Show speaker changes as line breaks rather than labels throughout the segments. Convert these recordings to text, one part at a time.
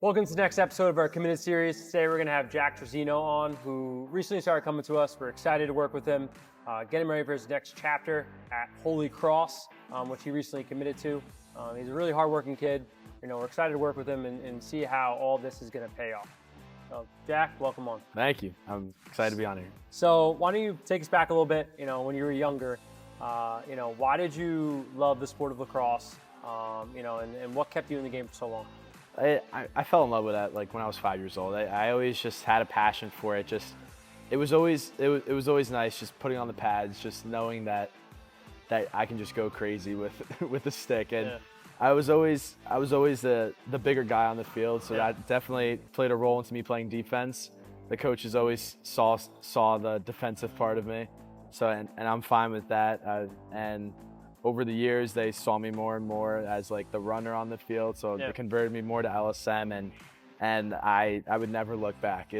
Welcome to the next episode of our Committed series. Today we're going to have Jack Trizzino on, who recently started coming to us. We're excited to work with him, get him ready for his next chapter at Holy Cross, which he recently committed to. He's a really hardworking kid. We're excited to work with him and see how all this is going to pay off. So, Jack, welcome on.
Thank you. I'm excited to be on here.
So why don't you take us back a little bit, when you were younger, why did you love the sport of lacrosse, and what kept you in the game for so long?
I fell in love with that like when I was 5 years old. I always just had a passion for it. It was always nice just putting on the pads, just knowing that I can just go crazy with the stick. And yeah. I was always the bigger guy on the field, so that definitely played a role into me playing defense. The coaches always saw the defensive part of me, so and I'm fine with that. And over the years, they saw me more and more as like the runner on the field, so they converted me more to LSM, and I would never look back.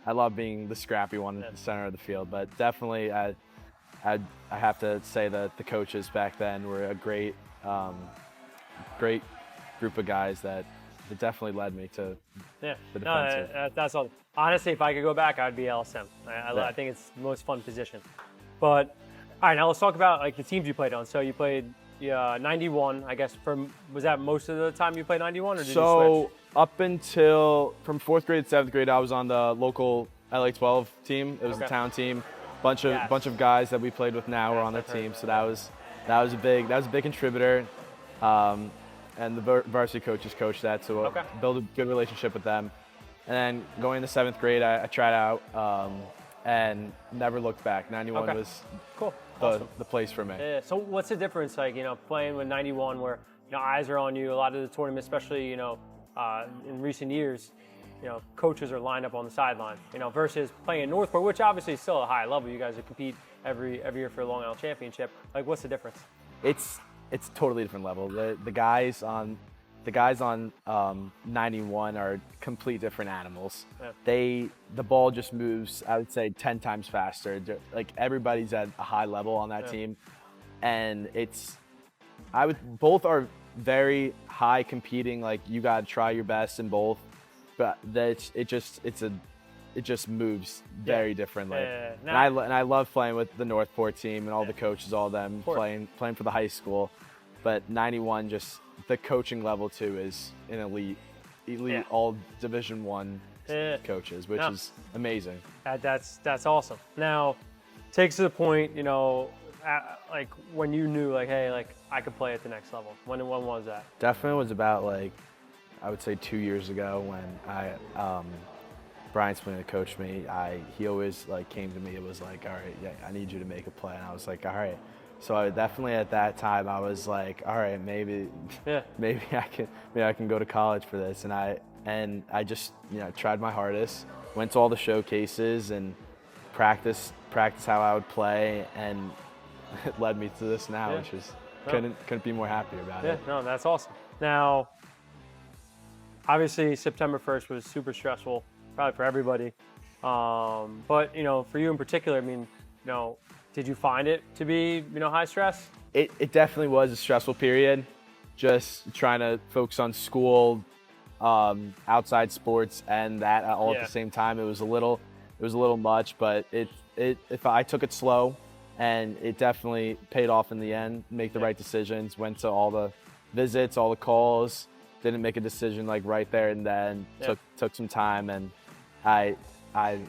I love being the scrappy one in the center of the field, but definitely I have to say that the coaches back then were a great group of guys that definitely led me to the defensive.
No, that's all. Honestly, if I could go back, I'd be LSM. I think it's the most fun position. But all right, now let's talk about like the teams you played on. So you played 91, I guess. Was that most of the time you played 91, or did you switch?
Up until from 4th grade to 7th grade, I was on the local LA12 team. It was a town team. Bunch of guys that we played with now were on the team. So that was a big contributor. And the varsity coaches coached that, so build a good relationship with them. And then going into 7th grade, I tried out and never looked back. 91 was
cool.
The place for me.
Yeah. So what's the difference, like, playing with 91 where, eyes are on you, a lot of the tournaments, especially, in recent years, coaches are lined up on the sideline, versus playing in Northport, which obviously is still a high level. You guys compete every year for a Long Island championship. Like, what's the difference?
It's a totally different level. The guys on 91 are complete different animals. Yeah. The ball just moves, I would say, 10 times faster. Like, everybody's at a high level on that team, and both are very high competing. Like, you got to try your best in both, but it just moves very differently. And I love playing with the Northport team and all the coaches, all of them playing for the high school. But 91, just the coaching level too is an elite all Division I coaches, which is amazing.
That's awesome. Now, takes to the point, like when you knew, like, hey, like I could play at the next level. When was that?
Definitely was about, like, I would say 2 years ago when Brian Spooner coached me. He always like came to me. It was like, all right, I need you to make a play, and I was like, all right. So I definitely at that time I was like, all right, maybe I can go to college for this, and I just tried my hardest, went to all the showcases and practiced how I would play, and it led me to this now, which is couldn't be more happy about it.
No, that's awesome. Now, obviously September 1st was super stressful, probably for everybody, but for you in particular, I mean, did you find it to be, high stress?
It definitely was a stressful period. Just trying to focus on school, outside sports, and that all at the same time. It was a little much, but if I took it slow, and it definitely paid off in the end. Make the right decisions. Went to all the visits, all the calls. Didn't make a decision like right there and then. Took some time, and I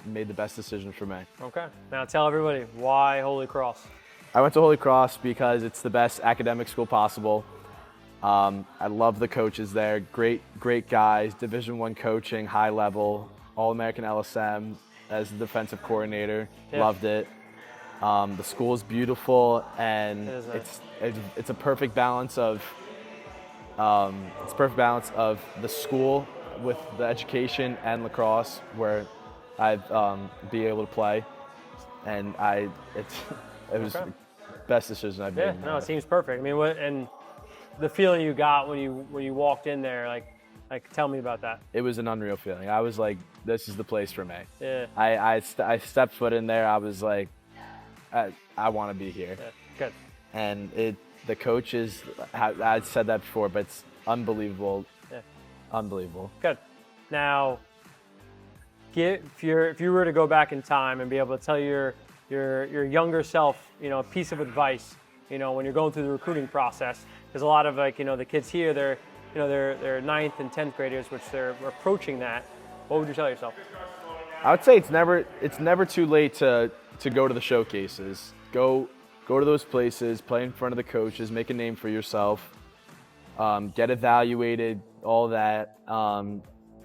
made the best decision for me. Okay.
Now tell everybody, why Holy Cross?
I went to Holy Cross because it's the best academic school possible. I love the coaches there. Great guys, Division I coaching, high level, All-American LSM as the defensive coordinator. Loved it. The school is beautiful, and it's a perfect balance of the school with the education and lacrosse, where I'd be able to play, and it was the best decision I've made.
No, it seems perfect. I mean, and the feeling you got when you walked in there, like tell me about that.
It was an unreal feeling. I was like, this is the place for me.
Yeah.
I stepped foot in there. I was like, I want to be here.
Yeah. Good.
And the coaches, I said that before, but it's unbelievable.
Yeah.
Unbelievable.
Good. Now, if you were to go back in time and be able to tell your younger self, a piece of advice, when you're going through the recruiting process, because a lot of the kids here, they're 9th and 10th graders, which they're approaching that. What would you tell yourself?
I would say it's never too late to go to the showcases. Go to those places, play in front of the coaches, make a name for yourself, get evaluated, all that.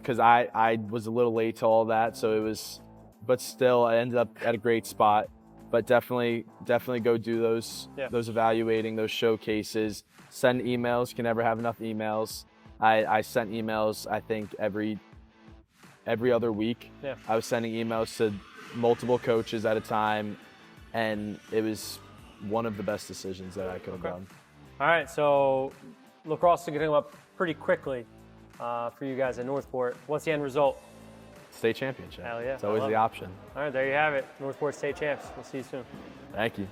Because I was a little late to all that, but still I ended up at a great spot. But definitely go do those evaluating, those showcases. Send emails. You can never have enough emails. I sent emails, I think, every other week.
Yeah.
I was sending emails to multiple coaches at a time, and it was one of the best decisions that I could have done.
All right, so lacrosse is going to come up pretty quickly for you guys at Northport. What's the end result?
State championship.
Hell yeah.
It's always the option.
All right, there you have it. Northport State champs. We'll see you soon.
Thank you.